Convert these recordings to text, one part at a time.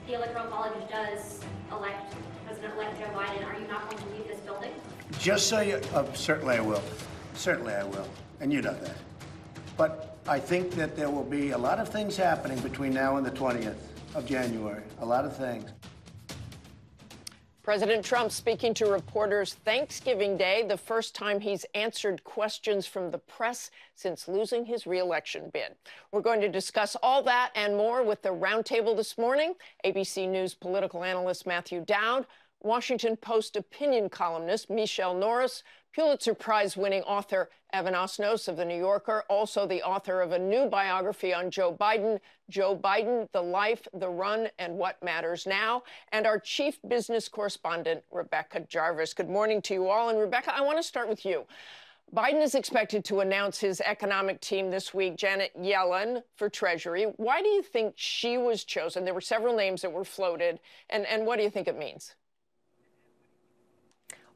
the Electoral College does elect President-elect Joe Biden, are you not going to leave this building? Just so you, certainly I will. Certainly I will. And you know that. But I think that there will be a lot of things happening between now and the 20th of January. A lot of things. President Trump speaking to reporters Thanksgiving Day, the first time he's answered questions from the press since losing his re-election bid. We're going to discuss all that and more with the roundtable this morning. ABC News political analyst Matthew Dowd, Washington Post opinion columnist Michelle Norris, Pulitzer Prize-winning author Evan Osnos of The New Yorker, also the author of a new biography on Joe Biden, The Life, the Run, and What Matters Now, and our chief business correspondent, Rebecca Jarvis. Good morning to you all. And Rebecca, I want to start with you. Biden is expected to announce his economic team this week, Janet Yellen for Treasury. Why do you think she was chosen? There were several names that were floated. And what do you think it means?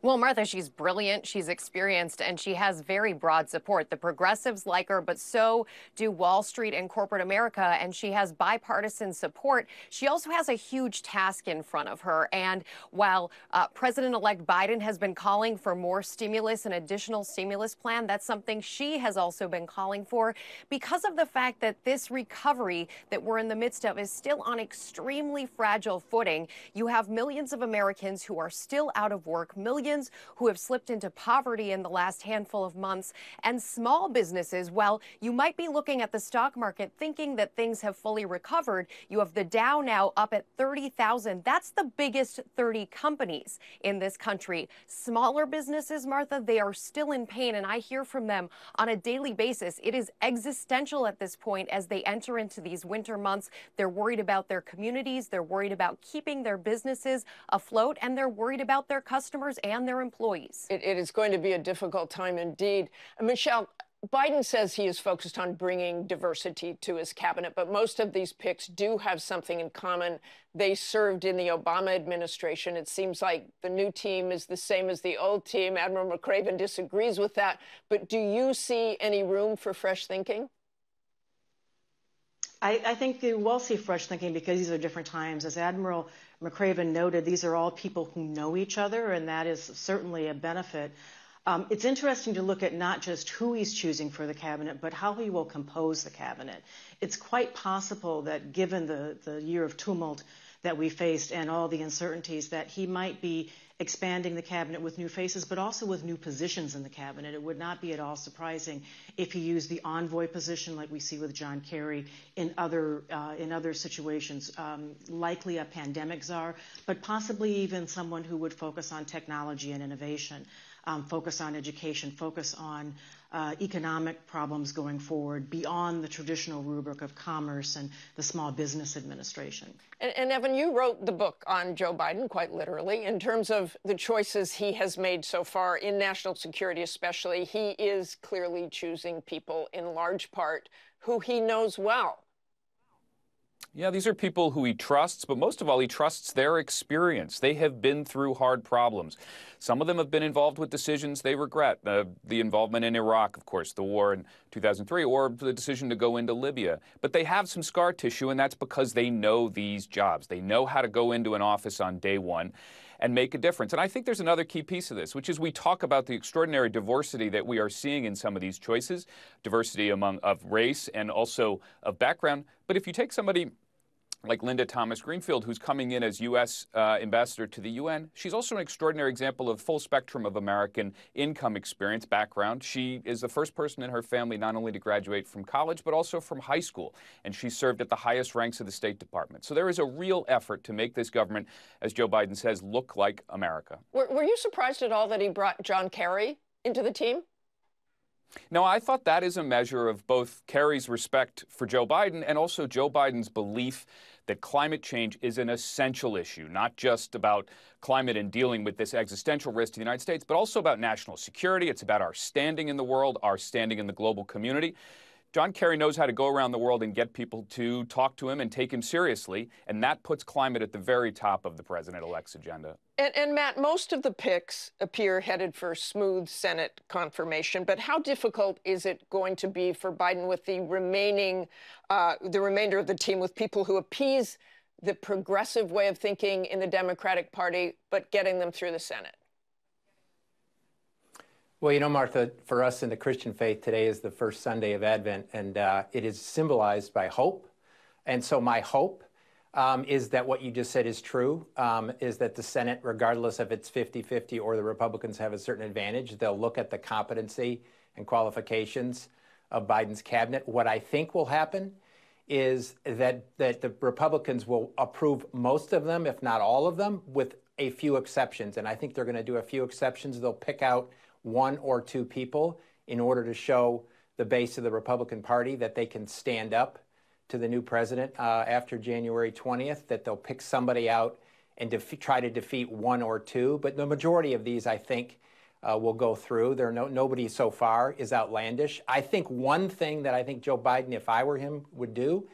Well, Martha, she's brilliant, she's experienced, and she has very broad support. The progressives like her, but so do Wall Street and corporate America, and she has bipartisan support. She also has a huge task in front of her. And while President-elect Biden has been calling for more stimulus, an additional stimulus plan, that's something she has also been calling for because of the fact that this recovery that we're in the midst of is still on extremely fragile footing. You have millions of Americans who are still out of work, millions who have slipped into poverty in the last handful of months, and small businesses. Well, you might be looking at the stock market thinking that things have fully recovered. You have the Dow now up at 30,000. That's the biggest 30 companies in this country. Smaller businesses, Martha, they are still in pain, and I hear from them on a daily basis. It is existential at this point as they enter into these winter months. They're worried about their communities, they're worried about keeping their businesses afloat, and they're worried about their customers and their employees. It is going to be a difficult time indeed. Michelle, Biden says he is focused on bringing diversity to his cabinet, but most of these picks do have something in common. They served in the Obama administration. It seems like the new team is the same as the old team. Admiral McCraven disagrees with that. But do you see any room for fresh thinking? I think you will see fresh thinking because these are different times. As Admiral McCraven noted, these are all people who know each other, and that is certainly a benefit. It's interesting to look at not just who he's choosing for the cabinet, but how he will compose the cabinet. It's quite possible that given the year of tumult that we faced and all the uncertainties, that he might be expanding the cabinet with new faces, but also with new positions in the cabinet. It would not be at all surprising if he used the envoy position like we see with John Kerry in other situations, likely a pandemic czar, but possibly even someone who would focus on technology and innovation, focus on education, focus on economic problems going forward beyond the traditional rubric of commerce and the Small Business Administration. And Evan, you wrote the book on Joe Biden, quite literally, in terms of the choices he has made so far in national security especially. He is clearly choosing people in large part who he knows well. Yeah, these are people who he trusts, but most of all, he trusts their experience. They have been through hard problems. Some of them have been involved with decisions they regret. The involvement in Iraq, of course, the war in 2003, or the decision to go into Libya. But they have some scar tissue, and that's because they know these jobs. They know how to go into an office on day one and make a difference. And I think there's another key piece of this, which is we talk about the extraordinary diversity that we are seeing in some of these choices, diversity of race and also of background. But if you take somebody like Linda Thomas Greenfield, who's coming in as U.S. ambassador to the UN, she's also an extraordinary example of full spectrum of American income experience, background. She is the first person in her family not only to graduate from college, but also from high school. And she served at the highest ranks of the State Department. So there is a real effort to make this government, as Joe Biden says, look like America. Were you surprised at all that he brought John Kerry into the team? No, I thought that is a measure of both Kerry's respect for Joe Biden and also Joe Biden's belief that climate change is an essential issue, not just about climate and dealing with this existential risk to the United States, but also about national security. It's about our standing in the world, our standing in the global community. John Kerry knows how to go around the world and get people to talk to him and take him seriously, and that puts climate at the very top of the president-elect's agenda. And Matt, most of the picks appear headed for smooth Senate confirmation, but how difficult is it going to be for Biden with the remainder of the team, with people who appease the progressive way of thinking in the Democratic Party, but getting them through the Senate? Well, you know, Martha, for us in the Christian faith, today is the first Sunday of Advent, and it is symbolized by hope. And so my hope is that what you just said is true, is that the Senate, regardless if it's 50-50 or the Republicans have a certain advantage, they'll look at the competency and qualifications of Biden's cabinet. What I think will happen is that the Republicans will approve most of them, if not all of them, with a few exceptions. And I think they're going to do a few exceptions. They'll pick out one or two people in order to show the base of the Republican Party that they can stand up to the new president after January 20th, that they'll pick somebody out and try to defeat one or two. But the majority of these, I think, will go through. Nobody so far is outlandish. I think one thing that I think Joe Biden, if I were him, would do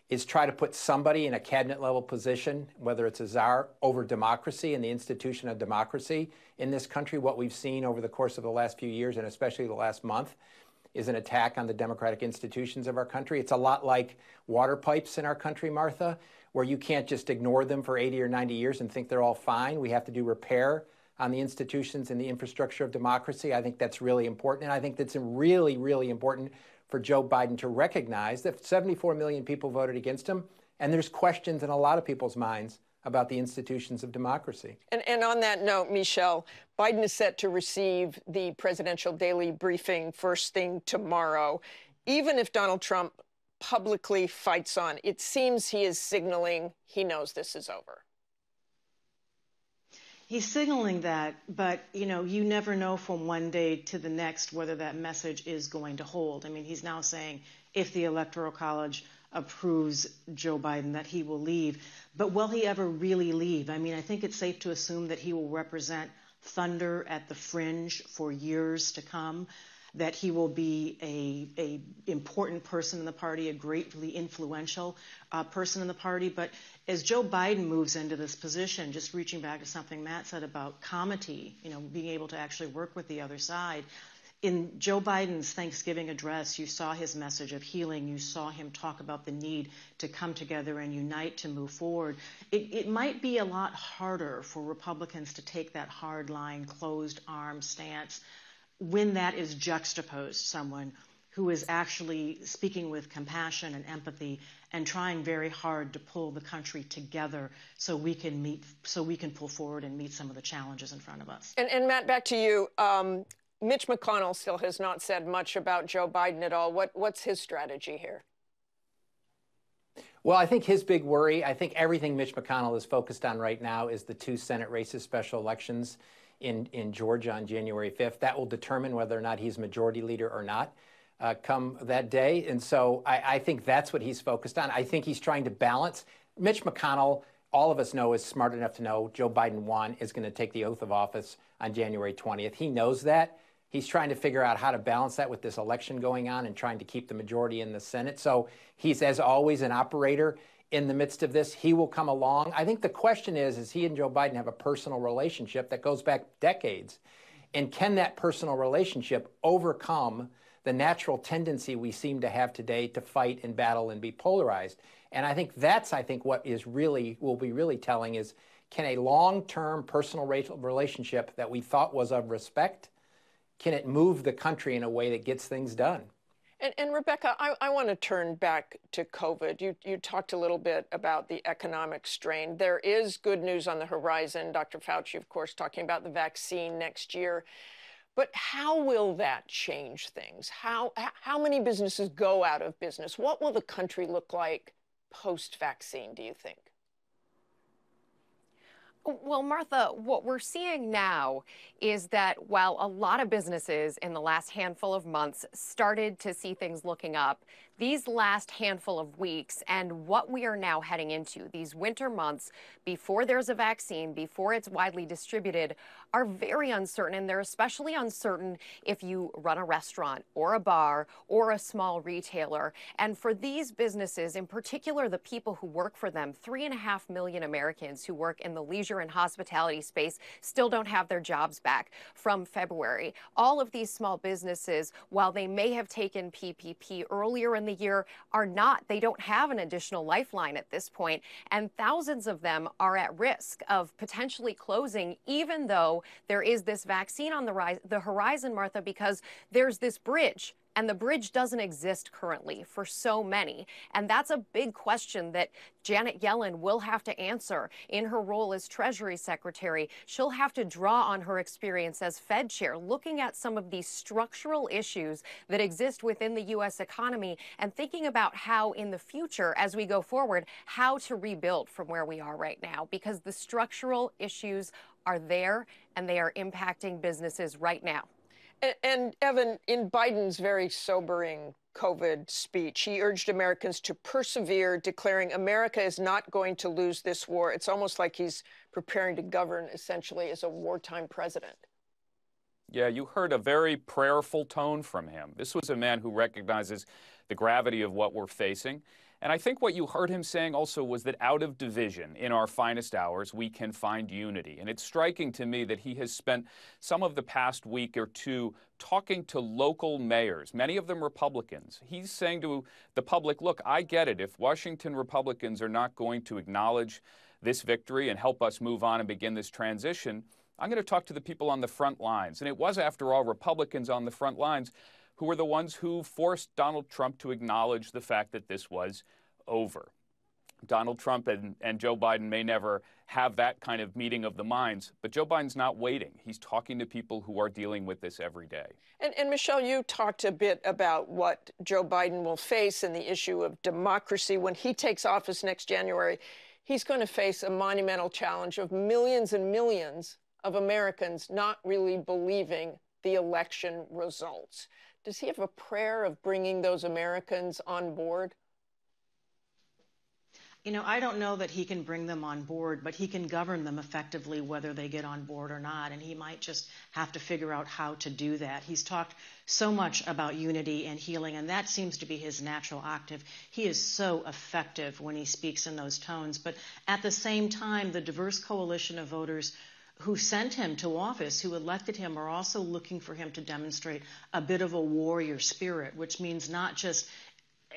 is try to put somebody in a cabinet level position, whether it's a czar, over democracy and the institution of democracy in this country. What we've seen over the course of the last few years, and especially the last month, is an attack on the democratic institutions of our country. It's a lot like water pipes in our country, Martha, where you can't just ignore them for 80 or 90 years and think they're all fine. We have to do repair on the institutions and the infrastructure of democracy. I think that's really important. And I think that's really, really important for Joe Biden to recognize that 74 million people voted against him, and there's questions in a lot of people's minds about the institutions of democracy. And on that note, Michelle, Biden is set to receive the presidential daily briefing first thing tomorrow. Even if Donald Trump publicly fights on, it seems he is signaling he knows this is over. He's signaling that, but, you know, you never know from one day to the next whether that message is going to hold. I mean, he's now saying if the Electoral College approves Joe Biden that he will leave. But will he ever really leave? I mean, I think it's safe to assume that he will represent thunder at the fringe for years to come, that he will be a important person in the party, a greatly influential person in the party. But as Joe Biden moves into this position, just reaching back to something Matt said about comity, you know, being able to actually work with the other side, in Joe Biden's Thanksgiving address, you saw his message of healing. You saw him talk about the need to come together and unite to move forward. It might be a lot harder for Republicans to take that hard-line, closed-arm stance when that is juxtaposed to someone who is actually speaking with compassion and empathy and trying very hard to pull the country together so we can pull forward and meet some of the challenges in front of us. And Matt, back to you. Mitch McConnell still has not said much about Joe Biden at all. What's his strategy here? Well, I think his big worry, I think everything Mitch McConnell is focused on right now is the 2 Senate races, special elections in Georgia on January 5th. That will determine whether or not he's majority leader or not come that day. And so I think that's what he's focused on. I think he's trying to balance. Mitch McConnell, all of us know, is smart enough to know Joe Biden is going to take the oath of office on January 20th. He knows that. He's trying to figure out how to balance that with this election going on and trying to keep the majority in the Senate. So he's, as always, an operator in the midst of this. He will come along. I think the question is he and Joe Biden have a personal relationship that goes back decades? And can that personal relationship overcome the natural tendency we seem to have today to fight and battle and be polarized? And I think that's, what will be really telling is, can a long-term personal relationship that we thought was of respect, can it move the country in a way that gets things done? And Rebecca, I want to turn back to COVID. You talked a little bit about the economic strain. There is good news on the horizon. Dr. Fauci, of course, talking about the vaccine next year. But how will that change things? How many businesses go out of business? What will the country look like post-vaccine, do you think? Well, Martha, what we're seeing now is that while a lot of businesses in the last handful of months started to see things looking up, these last handful of weeks and what we are now heading into, these winter months before there's a vaccine, before it's widely distributed, are very uncertain. And they're especially uncertain if you run a restaurant or a bar or a small retailer. And for these businesses, in particular, the people who work for them, 3.5 million Americans who work in the leisure and hospitality space still don't have their jobs back from February. All of these small businesses, while they may have taken PPP earlier in the year are not. They don't have an additional lifeline at this point, and thousands of them are at risk of potentially closing, even though there is this vaccine on the horizon, Martha, because there's this bridge. And the bridge doesn't exist currently for so many. And that's a big question that Janet Yellen will have to answer in her role as Treasury Secretary. She'll have to draw on her experience as Fed chair, looking at some of these structural issues that exist within the U.S. economy and thinking about how in the future, as we go forward, how to rebuild from where we are right now, because the structural issues are there and they are impacting businesses right now. And Evan, in Biden's very sobering COVID speech, he urged Americans to persevere, declaring America is not going to lose this war. It's almost like he's preparing to govern essentially as a wartime president. Yeah, you heard a very prayerful tone from him. This was a man who recognizes the gravity of what we're facing. And I think what you heard him saying also was that out of division, in our finest hours, we can find unity. And it's striking to me that he has spent some of the past week or two talking to local mayors, many of them Republicans. He's saying to the public, look, I get it. If Washington Republicans are not going to acknowledge this victory and help us move on and begin this transition, I'm going to talk to the people on the front lines. And it was, after all, Republicans on the front lines who were the ones who forced Donald Trump to acknowledge the fact that this was over. Donald Trump and Joe Biden may never have that kind of meeting of the minds, but Joe Biden's not waiting. He's talking to people who are dealing with this every day. And Michelle, you talked a bit about what Joe Biden will face and the issue of democracy. When he takes office next January, he's going to face a monumental challenge of millions and millions of Americans not really believing the election results. Does he have a prayer of bringing those Americans on board? You know, I don't know that he can bring them on board, but he can govern them effectively whether they get on board or not, and he might just have to figure out how to do that. He's talked so much about unity and healing, and that seems to be his natural octave. He is so effective when he speaks in those tones, but at the same time, the diverse coalition of voters who sent him to office, who elected him, are also looking for him to demonstrate a bit of a warrior spirit, which means not just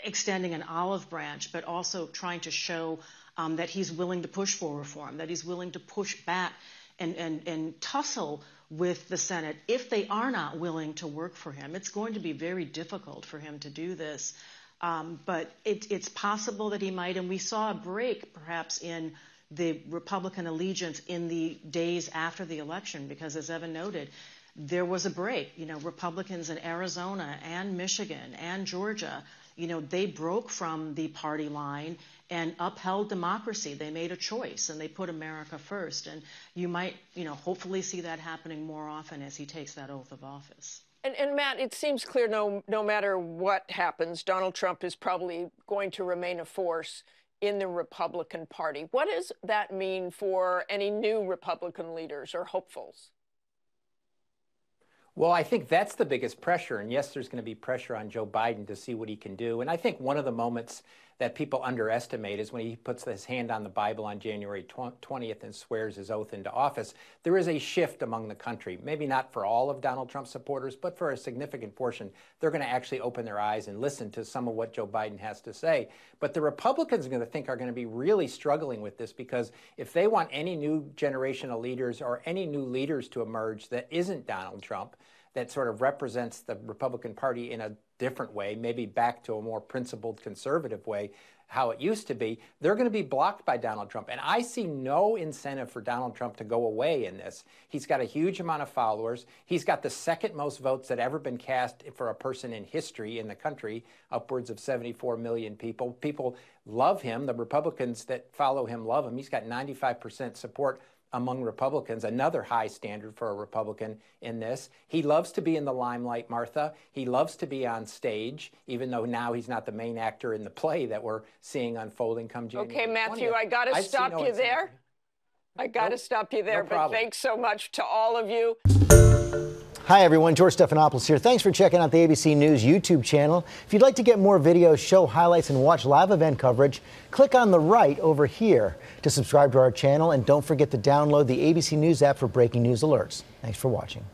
extending an olive branch, but also trying to show that he's willing to push for reform, that he's willing to push back and tussle with the Senate if they are not willing to work for him. It's going to be very difficult for him to do this, but it's possible that he might, and we saw a break perhaps in the Republican allegiance in the days after the election, because as Evan noted, there was a break. You know, Republicans in Arizona and Michigan and Georgia, you know, they broke from the party line and upheld democracy. They made a choice and they put America first. And you might, you know, hopefully see that happening more often as he takes that oath of office. And Matt, it seems clear no matter what happens, Donald Trump is probably going to remain a force in the Republican Party. What does that mean for any new Republican leaders or hopefuls? Well, I think that's the biggest pressure. And yes, there's going to be pressure on Joe Biden to see what he can do. And I think one of the moments that people underestimate is when he puts his hand on the Bible on January 20th and swears his oath into office. There is a shift among the country, maybe not for all of Donald Trump's supporters, but for a significant portion. They're going to actually open their eyes and listen to some of what Joe Biden has to say. But the Republicans are going to be really struggling with this, because if they want any new generation of leaders or any new leaders to emerge that isn't Donald Trump, that sort of represents the Republican Party in a different way, maybe back to a more principled conservative way, how it used to be, they're going to be blocked by Donald Trump. And I see no incentive for Donald Trump to go away in this. He's got a huge amount of followers. He's got the second most votes that ever been cast for a person in history in the country, upwards of 74 million people. People love him. The Republicans that follow him love him. He's got 95% support among Republicans, another high standard for a Republican in this. He loves to be in the limelight, Martha. He loves to be on stage, even though now he's not the main actor in the play that we're seeing unfolding come January 20th. Okay, Matthew, I got to stop you there. I got to stop you there, but thanks so much to all of you. Hi, everyone. George Stephanopoulos here. Thanks for checking out the ABC News YouTube channel. If you'd like to get more videos, show highlights, and watch live event coverage, click on the right over here to subscribe to our channel. And don't forget to download the ABC News app for breaking news alerts. Thanks for watching.